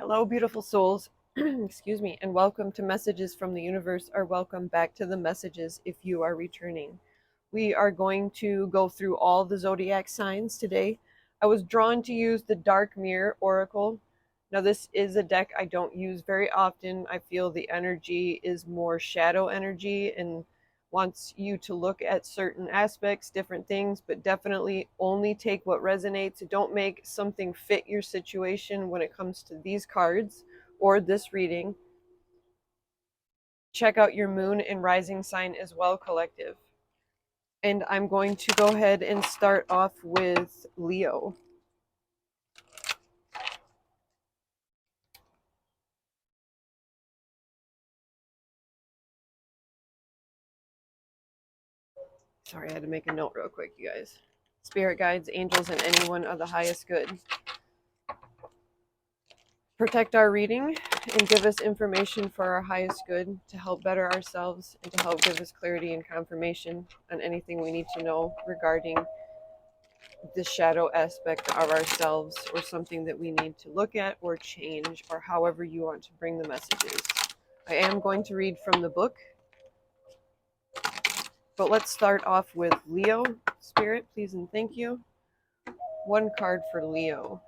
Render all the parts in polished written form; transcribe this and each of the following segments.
Hello, beautiful souls. Excuse me, and welcome to Messages from the Universe, or welcome back to the messages if you are returning. We are going to go through all the zodiac signs today. I was drawn to use the Dark Mirror Oracle. Now, this is a deck I don't use very often. I feel the energy is more shadow energy and wants you to look at certain aspects, different things, but definitely only take what resonates. Don't make something fit your situation when it comes to these cards or this reading. Check out your moon and rising sign as well, collective. And I'm going to go ahead and start off with Leo. Sorry, I had to make a note real quick, you guys. Spirit guides, angels, and anyone of the highest good protect our reading and give us information for our highest good to help better ourselves and to help give us clarity and confirmation on anything we need to know regarding the shadow aspect of ourselves or something that we need to look at or change, or however you want to bring the messages. I am going to read from the book, but let's start off with Leo. Spirit, please and thank you. One card for Leo.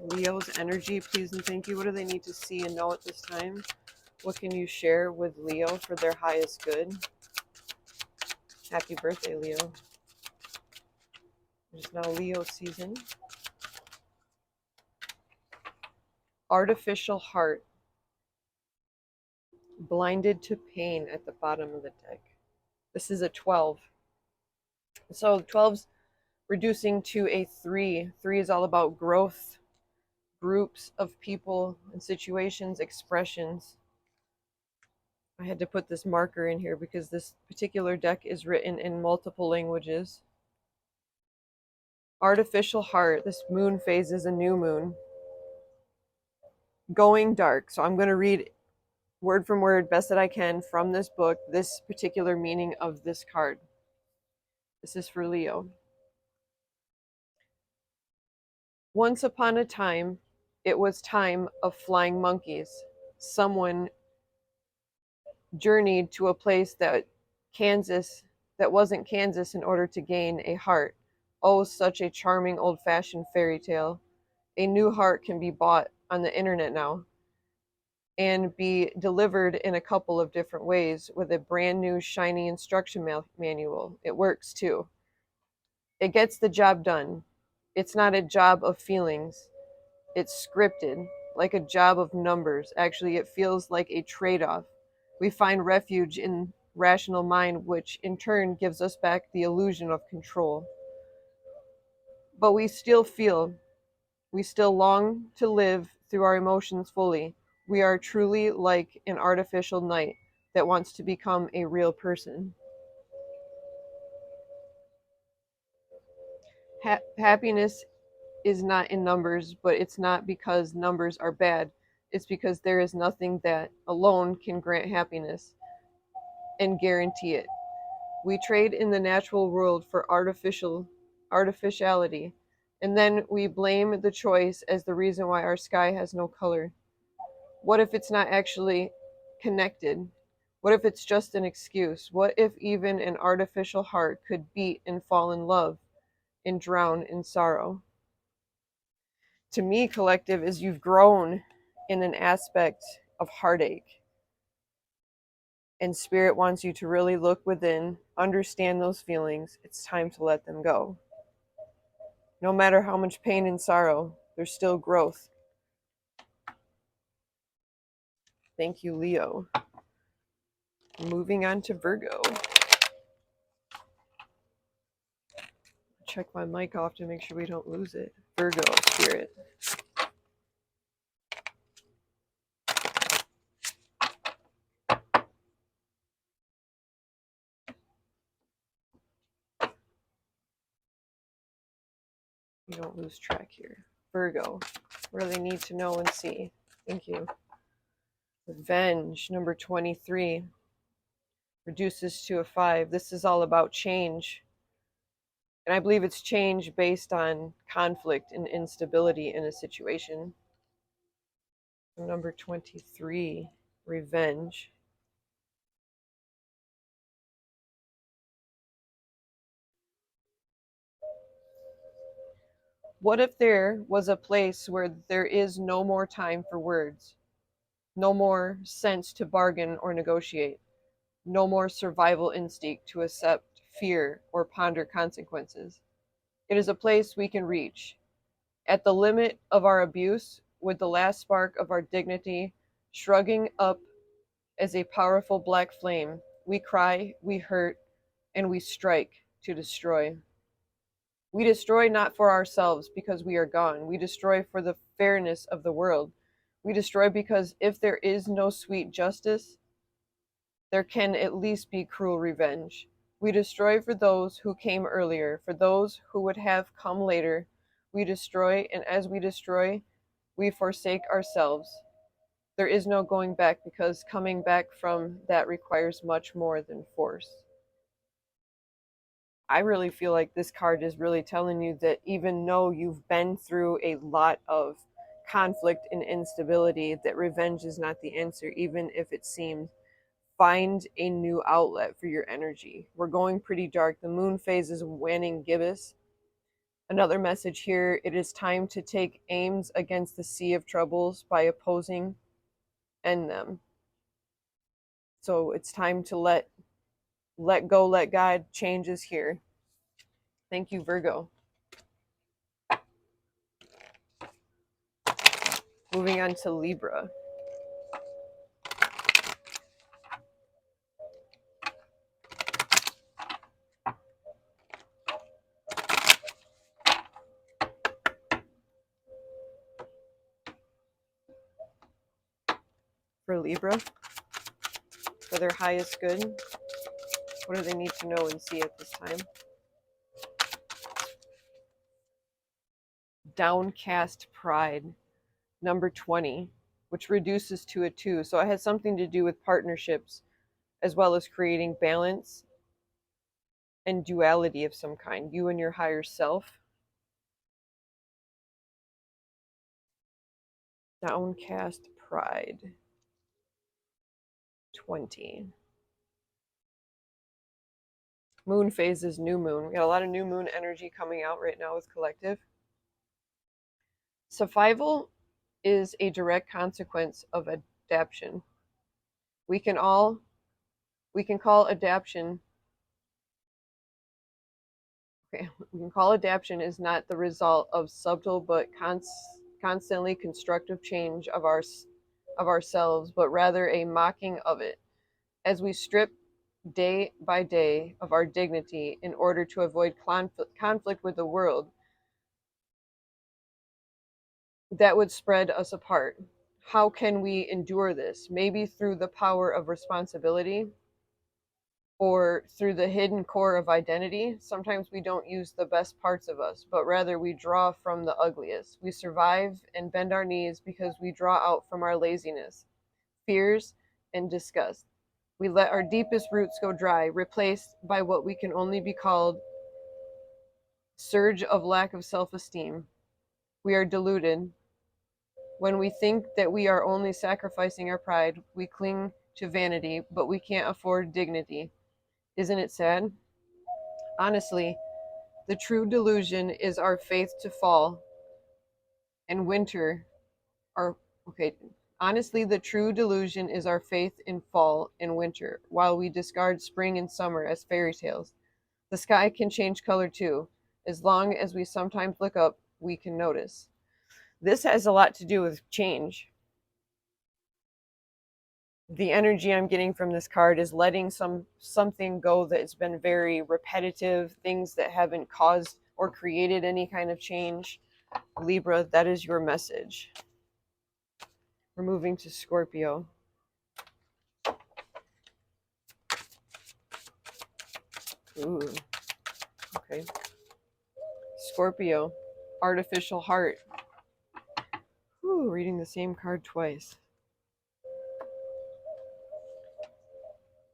Leo's energy, please and thank you. What do they need to see and know at this time? What can you share with Leo for their highest good? Happy birthday, Leo. It is now Leo season. Artificial heart. Blinded to pain at the bottom of the deck. This is a 12. So 12's reducing to a 3. 3 is all about growth, groups of people and situations, expressions. I had to put this marker in here because this particular deck is written in multiple languages. Artificial heart. This moon phase is a new moon. Going dark. So I'm going to read word from word, best that I can, from this book, this particular meaning of this card. This is for Leo. Once upon a time, it was time of flying monkeys. Someone journeyed to a place that wasn't Kansas in order to gain a heart. Oh, such a charming old-fashioned fairy tale. A new heart can be bought on the internet now and be delivered in a couple of different ways with a brand new shiny instruction manual. It works too. It gets the job done. It's not a job of feelings. It's scripted, like a job of numbers. Actually, it feels like a trade-off. We find refuge in rational mind, which in turn gives us back the illusion of control. But we still feel, we still long to live through our emotions fully. We are truly like an artificial knight that wants to become a real person. Happiness is not in numbers, but it's not because numbers are bad. It's because there is nothing that alone can grant happiness and guarantee it. We trade in the natural world for artificiality, and then we blame the choice as the reason why our sky has no color. What if it's not actually connected? What if it's just an excuse? What if even an artificial heart could beat and fall in love and drown in sorrow? To me, collective, is you've grown in an aspect of heartache. And spirit wants you to really look within, understand those feelings. It's time to let them go. No matter how much pain and sorrow, there's still growth. Thank you, Leo. Moving on to Virgo. Check my mic off to make sure we don't lose it. Virgo, spirit. You don't lose track here. Virgo. What do they need to know and see? Thank you. Revenge, number 23. Reduces to a 5. This is all about change. And I believe it's change based on conflict and instability in a situation. Number 23, revenge. What if there was a place where there is no more time for words, no more sense to bargain or negotiate, no more survival instinct to accept fear or ponder consequences? It is a place we can reach. At the limit of our abuse, with the last spark of our dignity shrugging up as a powerful black flame, we cry, we hurt, and we strike to destroy. We destroy not for ourselves because we are gone. We destroy for the fairness of the world. We destroy because if there is no sweet justice, there can at least be cruel revenge. We destroy for those who came earlier, for those who would have come later. We destroy, and as we destroy, we forsake ourselves. There is no going back because coming back from that requires much more than force. I really feel like this card is really telling you that even though you've been through a lot of conflict and instability, that revenge is not the answer, even if it seems. Find a new outlet for your energy. We're going pretty dark. The moon phase is waning gibbous. Another message here: it is time to take aims against the sea of troubles by opposing end them. So it's time to let go, let God. Change is here. Thank you, Virgo. Moving on to Libra. For Libra, for their highest good, what do they need to know and see at this time? Downcast pride, number 20, which reduces to a 2. So it has something to do with partnerships as well as creating balance and duality of some kind, you and your higher self. Downcast pride, 20. Moon phase is new moon. We got a lot of new moon energy coming out right now with collective. Survival is a direct consequence of adaptation. We can call adaptation. Okay, we can call adaptation is not the result of subtle but constantly constructive change of ourselves, but rather a mocking of it. As we strip day by day of our dignity in order to avoid conflict with the world that would spread us apart. How can we endure this? Maybe through the power of responsibility or through the hidden core of identity. Sometimes we don't use the best parts of us, but rather we draw from the ugliest. We survive and bend our knees because we draw out from our laziness, fears, and disgust. We let our deepest roots go dry, replaced by what we can only be called surge of lack of self-esteem. We are deluded. When we think that we are only sacrificing our pride, we cling to vanity, but we can't afford dignity. Isn't it sad? Honestly, the true delusion is our faith to fall and winter. Our okay. Honestly, the true delusion is our faith in fall and winter, while we discard spring and summer as fairy tales. The sky can change color too. As long as we sometimes look up, we can notice. This has a lot to do with change. The energy I'm getting from this card is letting something go that's been very repetitive, things that haven't caused or created any kind of change. Libra, that is your message. We're moving to Scorpio. Ooh, okay. Scorpio, artificial heart. Ooh, reading the same card twice.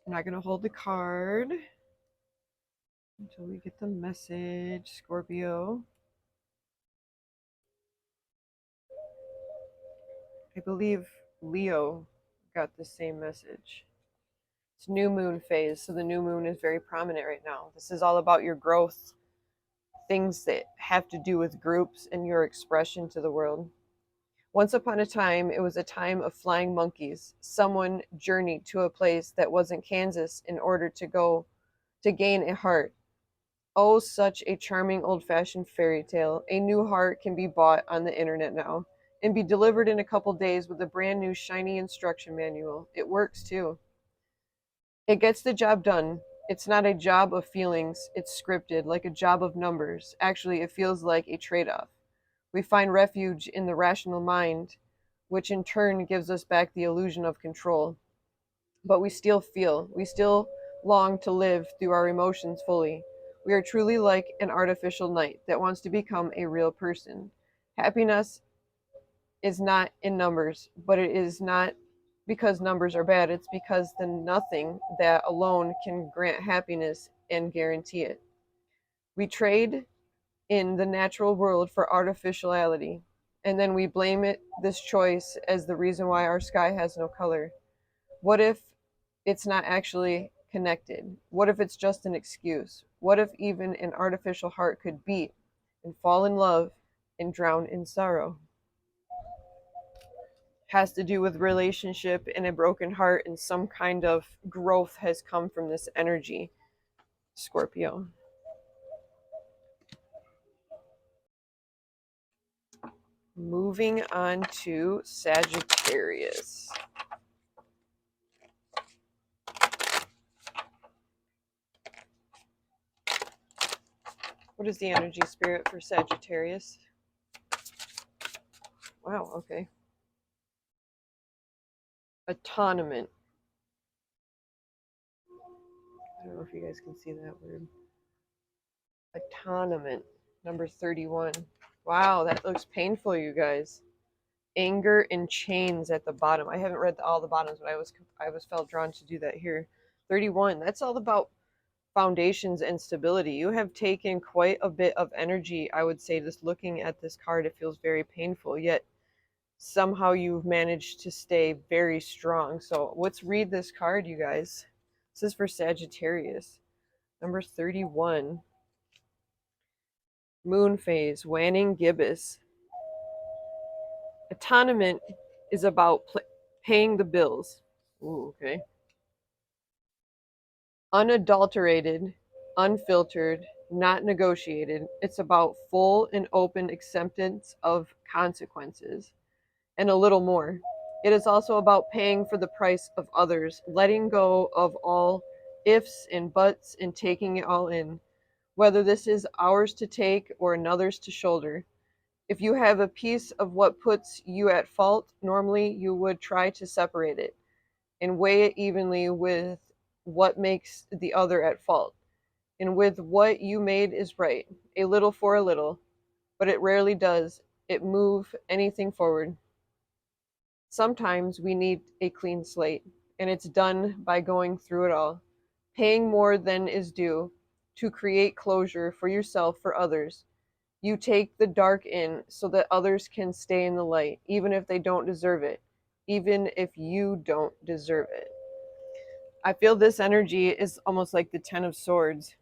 I'm not going to hold the card. until we get the message, Scorpio. I believe Leo got the same message. It's new moon phase, so the new moon is very prominent right now. This is all about your growth, things that have to do with groups and your expression to the world. Once upon a time, it was a time of flying monkeys. Someone journeyed to a place that wasn't Kansas in order to go to gain a heart. Oh, such a charming old-fashioned fairy tale. A new heart can be bought on the internet now and be delivered in a couple days with a brand new shiny instruction manual. It works too. It gets the job done. It's not a job of feelings, it's scripted, like a job of numbers. Actually, it feels like a trade-off. We find refuge in the rational mind, which in turn gives us back the illusion of control. But we still feel, we still long to live through our emotions fully. We are truly like an artificial knight that wants to become a real person. Happiness is not in numbers, but it is not because numbers are bad, it's because the nothing that alone can grant happiness and guarantee it. We trade in the natural world for artificiality, and then we blame it, this choice, as the reason why our sky has no color. What if it's not actually connected? What if it's just an excuse? What if even an artificial heart could beat and fall in love and drown in sorrow? Has to do with relationship and a broken heart, and some kind of growth has come from this energy, Scorpio. Moving on to Sagittarius. What is the energy spirit for Sagittarius? Wow, okay. Atonement. I don't know if you guys can see that word. Atonement. Number 31. Wow, that looks painful, you guys. Anger and chains at the bottom. I haven't read all the bottoms, but I was felt drawn to do that here. 31. That's all about foundations and stability. You have taken quite a bit of energy, I would say. Just looking at this card, it feels very painful, yet somehow you've managed to stay very strong. So let's read this card, you guys. This is for Sagittarius. Number 31. Moon phase, waning gibbous. Atonement is about paying the bills. Ooh, okay. Unadulterated, unfiltered, not negotiated. It's about full and open acceptance of consequences and a little more. It is also about paying for the price of others, letting go of all ifs and buts and taking it all in, whether this is ours to take or another's to shoulder. If you have a piece of what puts you at fault, normally you would try to separate it and weigh it evenly with what makes the other at fault and with what you made is right, a little for a little, but it rarely does it move anything forward. Sometimes we need a clean slate, and it's done by going through it all, paying more than is due to create closure for yourself, for others. You take the dark in so that others can stay in the light, even if they don't deserve it, even if you don't deserve it. I feel this energy is almost like the Ten of Swords,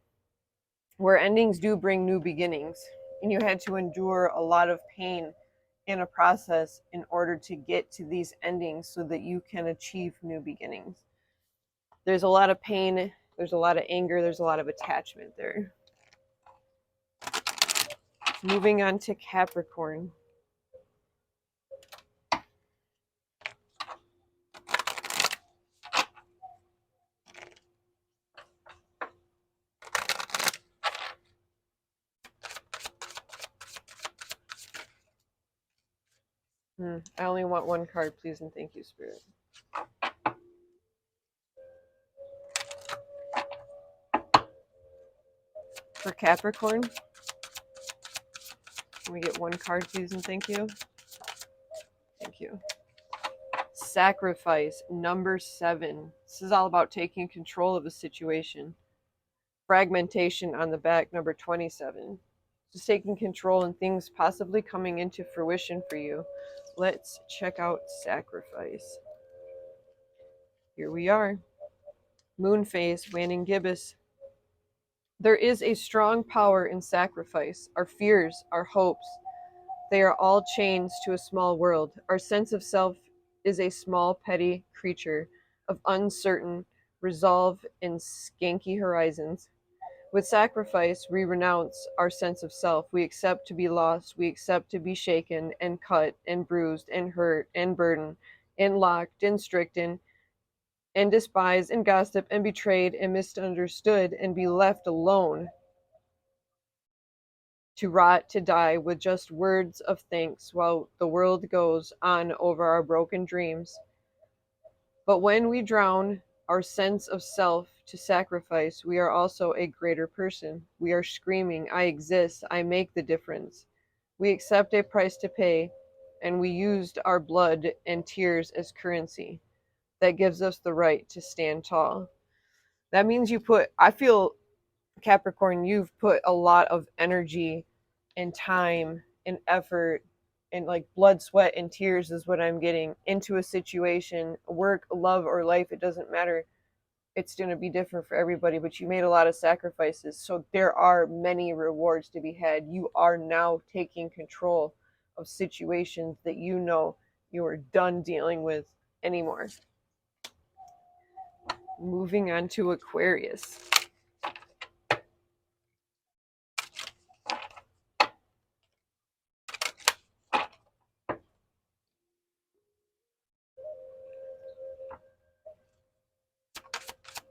where endings do bring new beginnings, and you had to endure a lot of pain in a process in order to get to these endings so that you can achieve new beginnings. There's a lot of pain, there's a lot of anger, there's a lot of attachment there. Moving on to Capricorn. I only want one card, please and thank you, Spirit. For Capricorn, can we get one card, please and thank you? Thank you. Sacrifice, number 7. This is all about taking control of a situation. fragmentation on the back, number 27. Just taking control and things possibly coming into fruition for you. Let's check out sacrifice. Here we are. Moon phase, waning gibbous. There is a strong power in sacrifice. Our fears, our hopes, they are all chains to a small world. Our sense of self is a small, petty creature of uncertain resolve and skanky horizons. With sacrifice, we renounce our sense of self. We accept to be lost. We accept to be shaken and cut and bruised and hurt and burdened and locked and stricken and despised and gossiped and betrayed and misunderstood and be left alone to rot, to die with just words of thanks while the world goes on over our broken dreams. But when we drown our sense of self to sacrifice, we are also a greater person. We are screaming, I exist, I make the difference. We accept a price to pay, and we used our blood and tears as currency. That gives us the right to stand tall. That means I feel, Capricorn, you've put a lot of energy and time and effort and like blood, sweat, and tears is what I'm getting into a situation, work, love, or life. It doesn't matter. It's going to be different for everybody, but you made a lot of sacrifices. So there are many rewards to be had. You are now taking control of situations that you know you are done dealing with anymore. Moving on to Aquarius.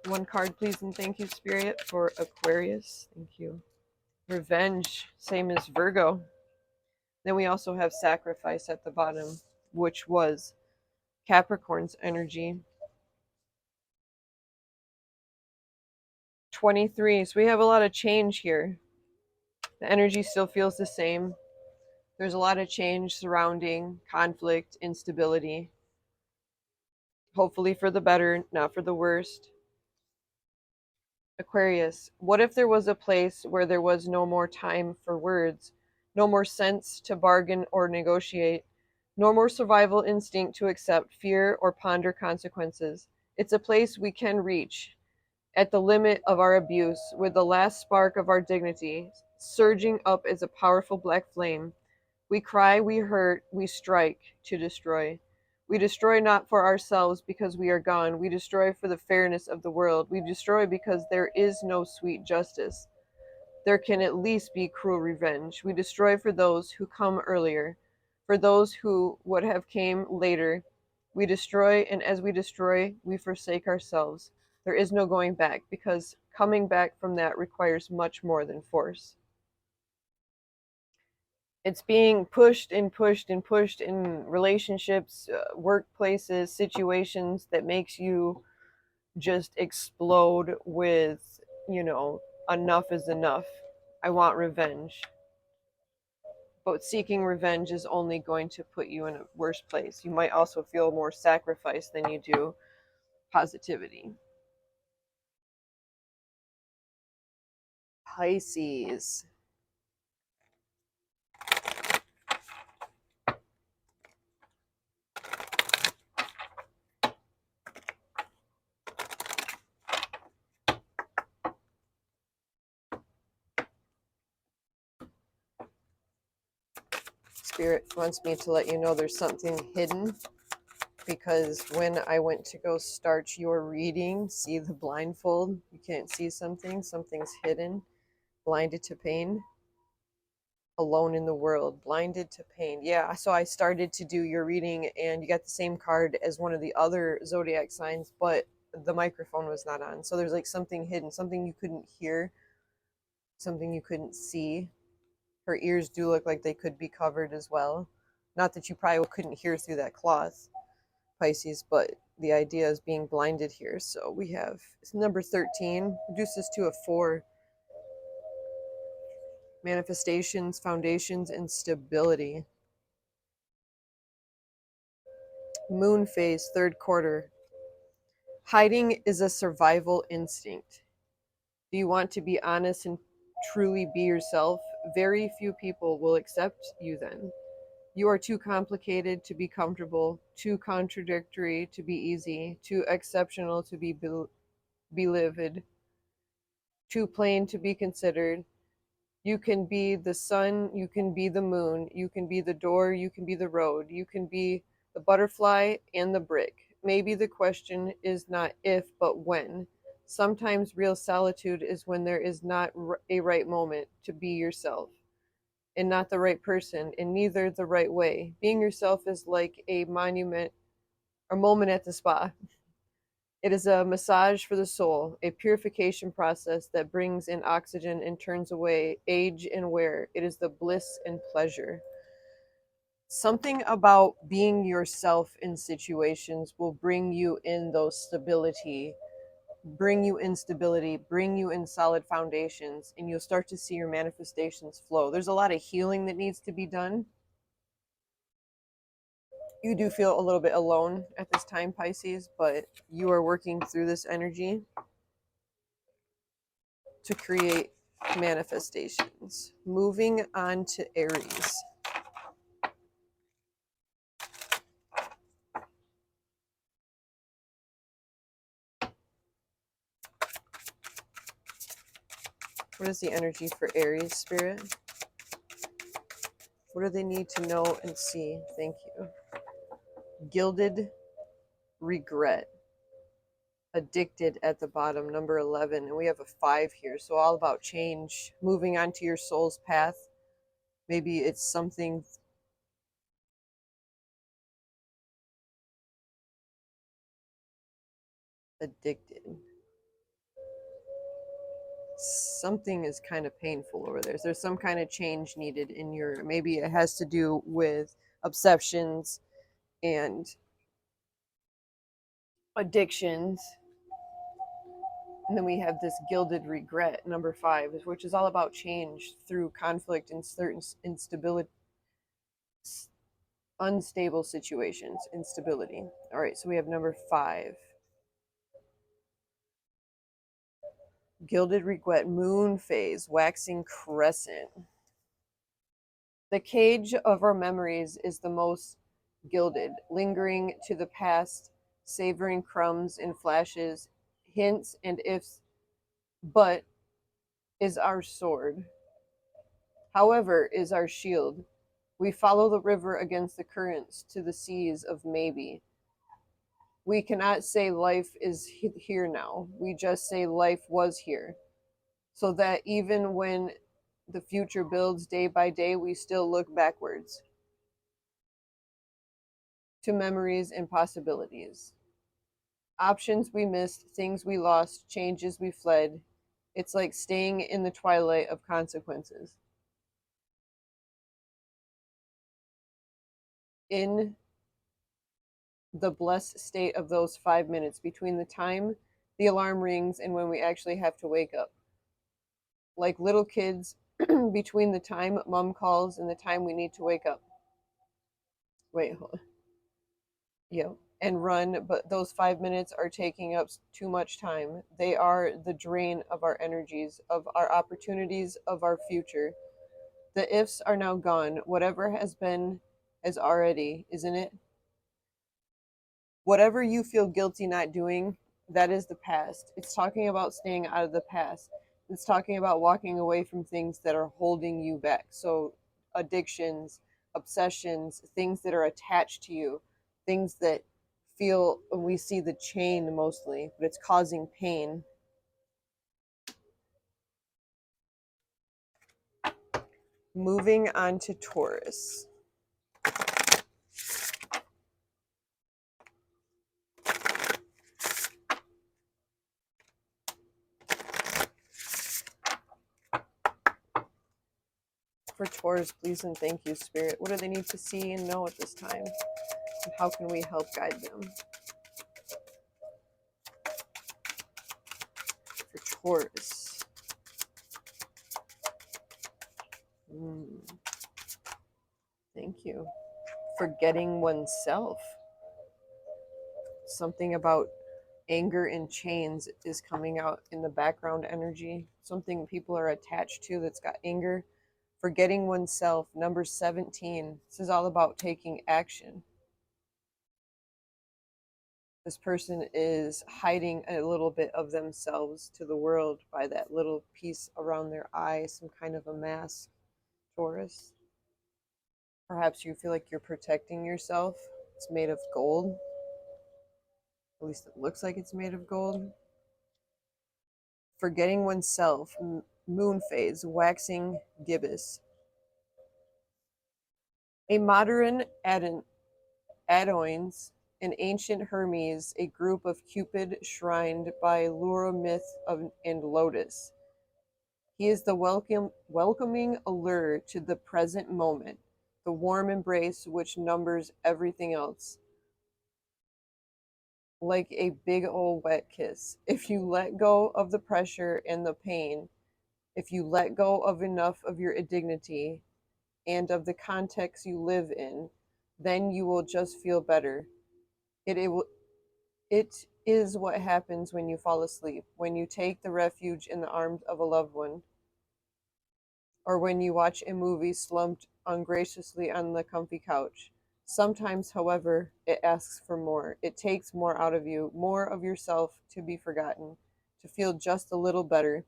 One card, please, and thank you, Spirit, for Aquarius. Thank you. Revenge, same as Virgo. Then we also have sacrifice at the bottom, which was Capricorn's energy. 23. So we have a lot of change here. The energy still feels the same. There's a lot of change surrounding conflict, instability. Hopefully for the better, not for the worst. Aquarius, what if there was a place where there was no more time for words, no more sense to bargain or negotiate, no more survival instinct to accept fear or ponder consequences? It's a place we can reach at the limit of our abuse, with the last spark of our dignity surging up as a powerful black flame. We cry, we hurt, we strike to destroy. We destroy not for ourselves because we are gone. We destroy for the fairness of the world. We destroy because there is no sweet justice. There can at least be cruel revenge. We destroy for those who come earlier, for those who would have came later. We destroy, and as we destroy, we forsake ourselves. There is no going back, because coming back from that requires much more than force. It's being pushed and pushed and pushed in relationships, workplaces, situations that makes you just explode with, enough is enough. I want revenge. But seeking revenge is only going to put you in a worse place. You might also feel more sacrifice than you do positivity. Pisces. Spirit wants me to let you know there's something hidden, because when I went to go start your reading, see the blindfold, you can't see something's hidden, blinded to pain, alone in the world, blinded to pain. Yeah, so I started to do your reading and you got the same card as one of the other zodiac signs, but the microphone was not on. So there's like something hidden, something you couldn't hear, something you couldn't see. Her ears do look like they could be covered as well. Not that you probably couldn't hear through that cloth, Pisces, but the idea is being blinded here. So we have number 13, reduces to a 4. Manifestations, foundations, and stability. Moon phase, 3rd quarter. Hiding is a survival instinct. Do you want to be honest and truly be yourself? Very few people will accept you then. You are too complicated to be comfortable, too contradictory to be easy, too exceptional to be beloved, too plain to be considered. You can be the sun, you can be the moon, you can be the door, you can be the road, you can be the butterfly and the brick. Maybe the question is not if, but when. Sometimes real solitude is when there is not a right moment to be yourself, and not the right person, and neither the right way. Being yourself is like a monument or moment at the spa. It is a massage for the soul, a purification process that brings in oxygen and turns away age and wear. It is the bliss and pleasure. Something about being yourself in situations will bring you in those stability, bring you in stability, bring you in solid foundations, and you'll start to see your manifestations flow. There's a lot of healing that needs to be done. You do feel a little bit alone at this time, Pisces, but you are working through this energy to create manifestations. Moving on to Aries. What is the energy for Aries, Spirit? What do they need to know and see? Thank you. Gilded regret. Addicted at the bottom, number 11. And we have a 5 here. So all about change. Moving on to your soul's path. Maybe it's something addicted. Something is kind of painful over there. There's some kind of change needed in your, maybe it has to do with obsessions and addictions. And then we have this gilded regret, number 5, which is all about change through conflict and certain instability, unstable situations, instability. All right, so we have number 5. Gilded regret, moon phase, waxing crescent. The cage of our memories is the most gilded, lingering to the past, savoring crumbs and flashes, hints and ifs, but is our sword. However, is our shield. We follow the river against the currents to the seas of maybe. We cannot say life is here now. We just say life was here. So that even when the future builds day by day, we still look backwards to memories and possibilities. Options we missed, things we lost, changes we fled. It's like staying in the twilight of consequences. In the blessed state of those 5 minutes between the time the alarm rings and when we actually have to wake up. Like little kids, between the time mom calls and the time we need to wake up. Wait, hold on. Yeah, and run, but those 5 minutes are taking up too much time. They are the drain of our energies, of our opportunities, of our future. The ifs are now gone. Whatever has been has already, isn't it? Whatever you feel guilty not doing, that is the past. It's talking about staying out of the past. It's talking about walking away from things that are holding you back. So, addictions, obsessions, things that are attached to you, things that feel, we see the chain mostly, but it's causing pain. Moving on to Taurus. For Taurus, please and thank you, Spirit. What do they need to see and know at this time? And how can we help guide them? For Taurus. Thank you. Forgetting oneself. Something about Anger in chains is coming out in the background energy. Something people are attached to that's got anger. Forgetting oneself, number 17. This is all about taking action. This person is hiding a little bit of themselves to the world by that little piece around their eye, some kind of a mask, Taurus. Perhaps you feel like you're protecting yourself. It's made of gold. At least it looks like it's made of gold. Forgetting oneself, moon phase, waxing gibbous. A modern Adoins, an ancient Hermes, a group of Cupid shrined by lure myth and lotus. He is the welcoming allure to the present moment, the warm embrace which numbers everything else. Like a big old wet kiss. If you let go of the pressure and the pain, if you let go of enough of your dignity and of the context you live in, then you will just feel better. It is what happens when you fall asleep, when you take the refuge in the arms of a loved one, or when you watch a movie slumped ungraciously on the comfy couch. Sometimes, however, it asks for more. It takes more out of you, more of yourself to be forgotten, to feel just a little better.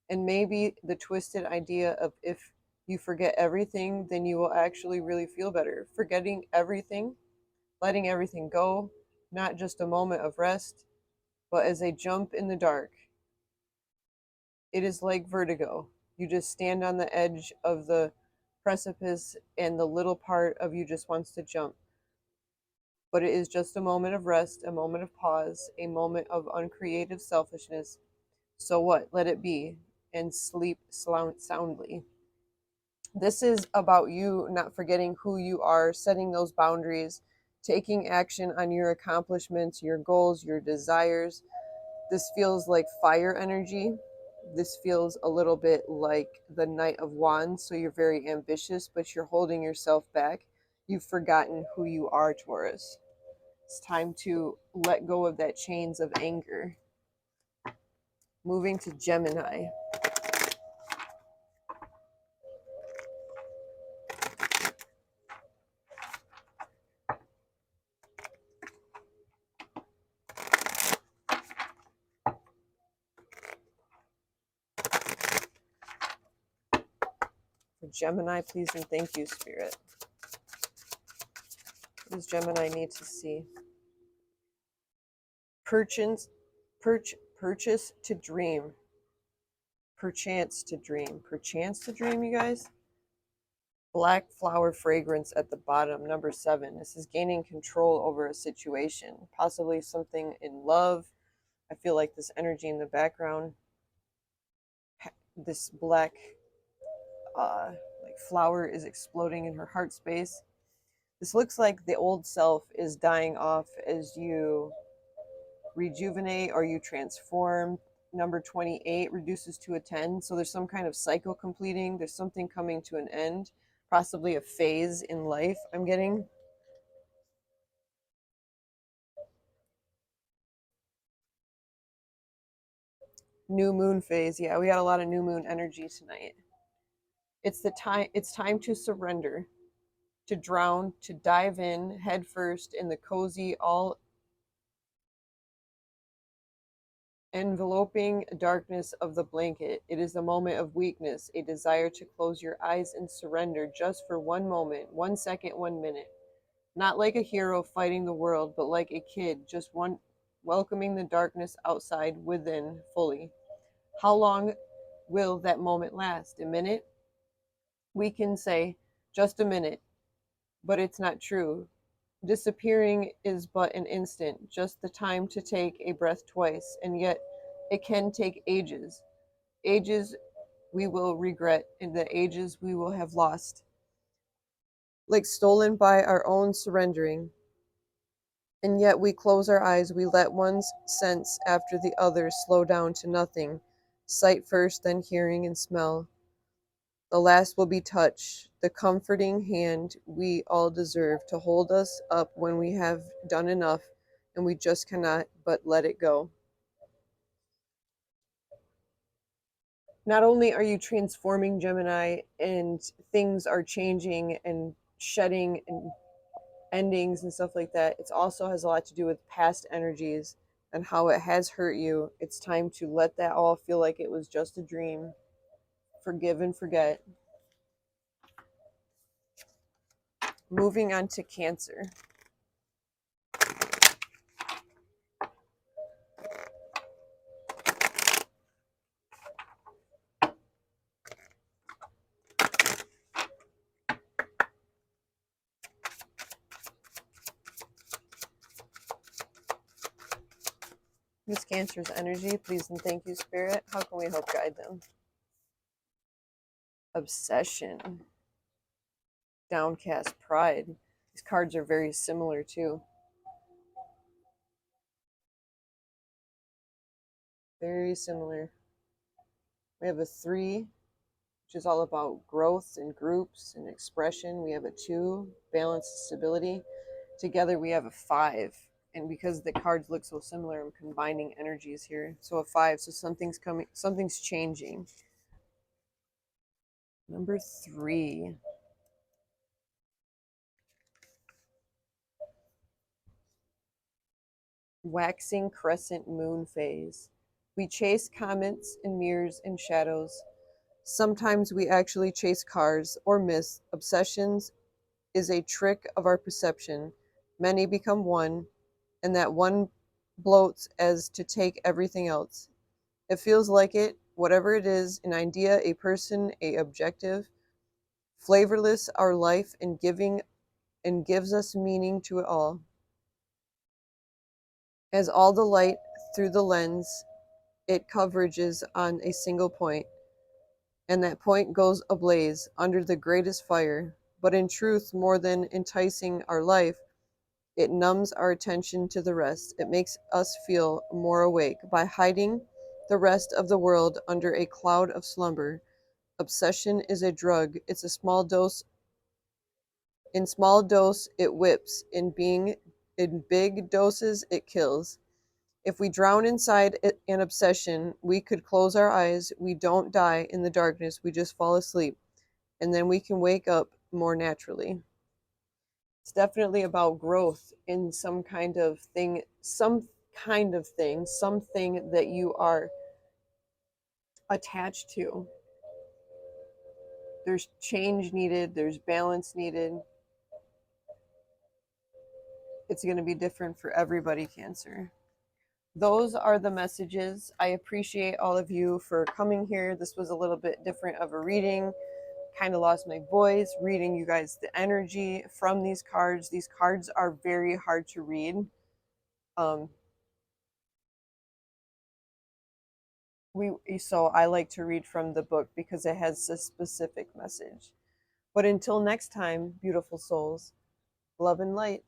And maybe the twisted idea of if you forget everything, then you will actually really feel better. Forgetting everything, letting everything go, not just a moment of rest, but as a jump in the dark. It is like vertigo. You just stand on the edge of the precipice and the little part of you just wants to jump. But it is just a moment of rest, a moment of pause, a moment of uncreative selfishness. So what? Let it be and sleep soundly. This is about you not forgetting who you are, setting those boundaries, taking action on your accomplishments, your goals, your desires. This feels like fire energy. This feels a little bit like the Knight of Wands. So you're very ambitious, but you're holding yourself back. You've forgotten who you are, Taurus. It's time to let go of that chains of anger. Moving to Gemini. For Gemini, please and thank you, Spirit. What does Gemini need to see? Purchase to dream. Perchance to dream. Perchance to dream, you guys? Black flower fragrance at the bottom, number 7. This is gaining control over a situation, possibly something in love. I feel like this energy in the background, this black like flower is exploding in her heart space. This looks like the old self is dying off as you rejuvenate or you transform. Number 28 reduces to a 10. So there's some kind of cycle completing. There's something coming to an end, possibly a phase in life I'm getting. New moon phase. Yeah, we got a lot of new moon energy tonight. It's time to surrender, to drown, to dive in head first in the cozy, all enveloping darkness of the blanket. It is a moment of weakness, a desire to close your eyes and surrender just for one moment, 1 second, 1 minute. Not like a hero fighting the world, but like a kid, just one welcoming the darkness outside within fully. How long will that moment last? A minute? We can say just a minute, but it's not true. Disappearing is but an instant, just the time to take a breath twice, and yet it can take ages. Ages we will regret, and the ages we will have lost. Like stolen by our own surrendering. And yet we close our eyes, we let one sense after the other slow down to nothing. Sight first, then hearing and smell. The last will be touch, the comforting hand we all deserve to hold us up when we have done enough, and we just cannot but let it go. Not only are you transforming, Gemini, and things are changing and shedding and endings and stuff like that, it also has a lot to do with past energies and how it has hurt you. It's time to let that all feel like it was just a dream. Forgive and forget. Moving on to Cancer. Miss Cancer's energy, please and thank you, Spirit. How can we help guide them? Obsession. Downcast pride. These cards are very similar too. Very similar. We have a 3, which is all about growth and groups and expression. We have a 2, balance and stability. Together we have a 5. And because the cards look so similar, I'm combining energies here. So a 5, so something's coming, something's changing. Number 3. Waxing crescent moon phase. We chase comets and mirrors and shadows. Sometimes we actually chase cars or miss. Obsessions is a trick of our perception. Many become one, and that one bloats as to take everything else. It feels like it, whatever it is, an idea, a person, a objective. Flavorless our life and gives us meaning to it all. As all the light through the lens, it coverages on a single point, and that point goes ablaze under the greatest fire. But in truth, more than enticing our life, it numbs our attention to the rest. It makes us feel more awake by hiding the rest of the world under a cloud of slumber. Obsession is a drug. It's a small dose. In small dose, it whips. In big doses, it kills. If we drown inside an obsession, we could close our eyes. We don't die in the darkness. We just fall asleep. And then we can wake up more naturally. It's definitely about growth in some kind of thing, something that you are attached to. There's change needed, there's balance needed. It's going to be different for everybody, Cancer. Those are the messages. I appreciate all of you for coming here. This was a little bit different of a reading. Kind of lost my voice reading you guys the energy from these cards. These cards are very hard to read. So I like to read from the book because it has a specific message. But until next time, beautiful souls, love and light.